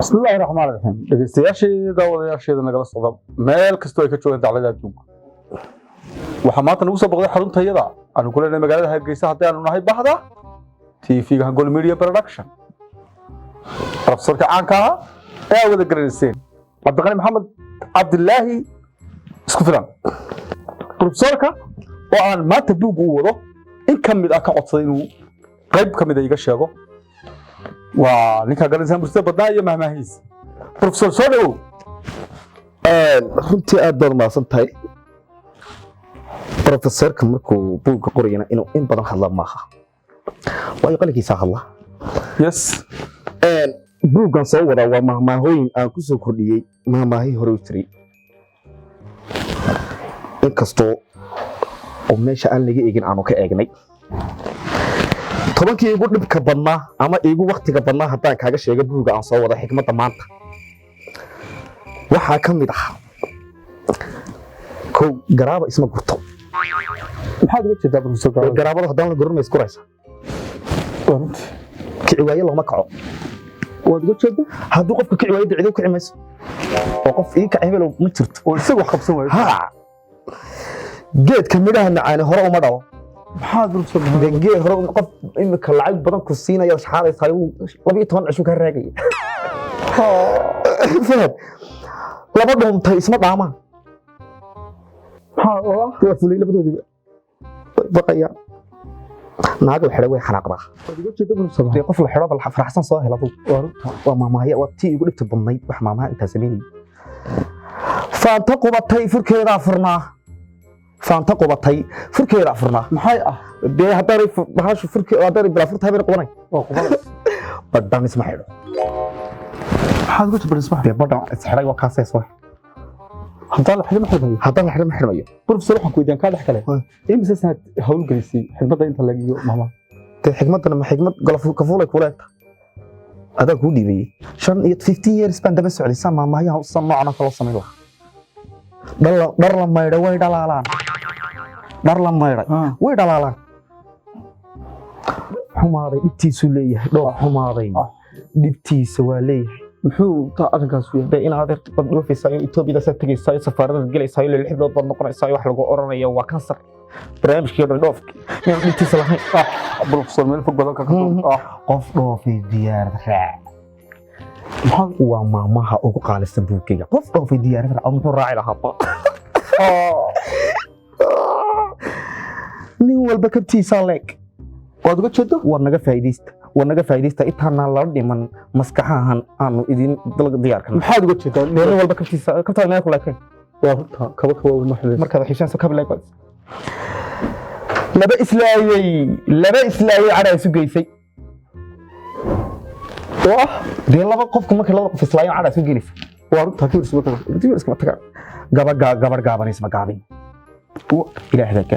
بسم الله الرحمن الرحيم dhegeystayaashii daawadayaasheeda nagala socda meel kastoo ay ka joogaan dacwada adduunka waxaa maanta nagu soo boqday xaruntayada aanu ku leenahay magaalada Hargeysa haddii aanu nahay bahda TV-ga Hangol Media Production professorka caanka ah ee wada garanaysan Cabdiqani Maxamed Cabdillaahi isku filan professorka oo aan maanta buug u wado in kamid ah ka codsaday inuu qayb kamid ah iga sheego ninka garanaysan bulshada badnaa iyo mahmaahiis professor Sodo runtii aad baad maasan tahay professorka markuu buugga qorayna inuu in badan hadla maaha waayo qalinkiisa hadla yes buuggan soo wada waa mahmaahooyin aan ku soo kordhiyey mahmaahii hore u jiray inkastoo oo meesha aan laga eegin aanu ka eegnay tobankii igu dhibka badnaa ama igu waqtiga badnaa haddaan kaaga sheega buugga aan soo wada xikmadda maanta waxaa ka mid ah kow garaaba isma gurto maxaad uga jeedaa professor garaabada haddaan la gurin ma iskuraysa kici waaye looma kaco waad uga jeedaa hadduu qofka kici waaye dicido kici mayso oo qof ii kaci hebel ma jirto oo isagu wax qabsan waayo geedka midhaha macaani hore uma dhawo maxaad professor geed hore qof imika lacag badan ku siinaya shaxaadaysa 12 cisho ka raagay fahad laba dhuuntay isma dhaamaan waa fulay labadoodiba baqaya naaga xidhay way xanaaqdaa uga jeedaa professor qof la xidho bal faraxsan soo hela waa maamaaya waa tii ugu dhibta badnayd wax maamaha inta sameeyay faanta qubatay furkeeda furnaa faanta qubatay furkeeda furnaa maxay ah dee haddaan bahashu furkeeda haddaan bila furtahay bay qabanay waa quban badhan isma xidho maxaad uga jeedaa isma dee badhan isxidhay waa kaasay soo haddaan la xidhmo xidhmayo haddaan la xidhmo xidhmayo professor waxaan ku weydiin ka dhex kale imisa sanad hawl gelisay xigmadda inta laga iyo mama dee xigmadana ma xigmad golof ka fuulay kuleeta adaa ku dhiibay 15 years baan daba socday san maamaha san noocna kala sameeyay dhar la maydhay way dhalaalaan dhar la maydhay way dhalaalaan xumaaday dhibtiisu leeyahay dhoox xumaaday dhibtiisa waa leeyahay muxuu taa arrinkaas u yahay in aad qad dhoofisayo Itoobiya sa tagaysayo safaarada galaysayo lix bilood bad noqonaysayo wax lagu oranayo waa kansar barnaamijkii dhoofki in dhibtiisa lahayn professor meel fog badan ka qof dhoofi diyaarad raac waa maamaha ugu qaalisan buugkayga qof dhoofi diyaarad raac muxuu raaci lahaa nin walba kabtiisa leeg waad uga jeedaa war naga faa'iideysta intaana la dhiman maskaxahan aanu idin dalga diyaarkan maxaad uga jeedaa nin walba kabtiisa kabtaa meel ku leekay waa kaba ma xilay marka xishaan kaba leekay laba islaayay cara isu geysay dee laba qofku marka laba qof islaayan cara isu geysay waa runta kii isma taga gabar gaaban isma gaabin ilaahay ka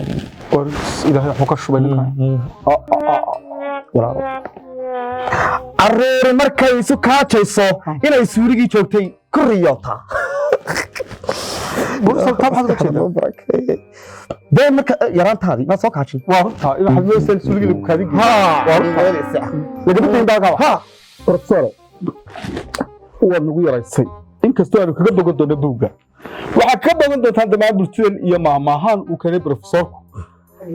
ilaahay wuxuu ka shubay arreer markay isu kaajayso inay suurigii joogtay ku riyoota dee marka yaraantaadii ma soo kaajin waa runta in waxa loo sel suurigii lagu kaadin waa runta laga bixin daaga professor waa nagu yaraysay inkastoo aanu kaga bogan doono buugga waxa ka bogan doontaa dhammaan bulshada iyo maamahan uu keenay professorku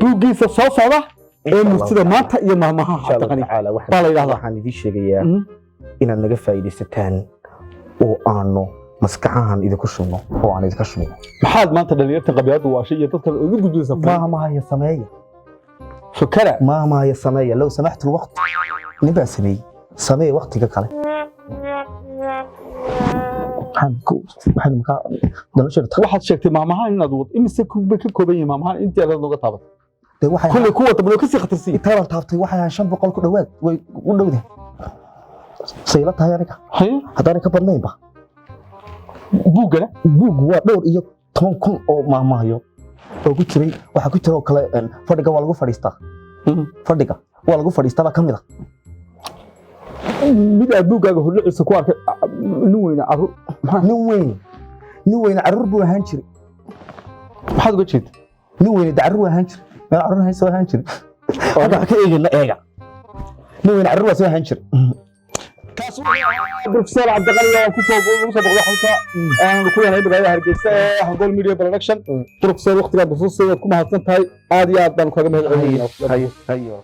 buuggiisa soo socda ee bulshada maanta iyo maamaha Cabdiqani baa la yiraahdaa waxaan idin sheegayaa inaad naga faa'iideysataan oo aanu maskaxahan idinku shubno oo aan idinka shubno maxaad maanta dhalinyarta qabyaalada waashay iyo dadka ugu gudbiyaysa maamaha ya sameeya fakara maamaha ya sameeya law samaxtu alwaqt niba sameey waqtiga kale waxaad sheegtay maamahan inaad wad imise ka kooban yihiin maamahan intii aad nooga taabatay waxay kulli kuwa tablo ka sii khatarsan intaan taabtay waxay 500 ku dhawaad way u dhowdahay sayla tahay aniga haddaan ka badnaynba buug waa dhowr iyo 10,000 oo maamaayo oo ku jiray waxa ku jira oo kale fadhiga waa lagu fadhiistaa fadhiga waa lagu fadhiistaa kamid ah mid aad buuggaaga horliciisa ku arkay nin weyn carruur buu ahaan jiray maxaad uga jeedaa nin weyn carruur ahaan jiray meel carruur hayso ahaan jiray oo ka eegna eega nin weyn carruur soo ahaan jiray كاسو بروفيسور عبد الغني وكسو بقى حلقه aan ku yahay magaalada Hargeysa ee Hangol Media Production professor waqtiga bufuusay ku mahadsantahay aad iyo aad baan kaga mahadcelinayaa hayo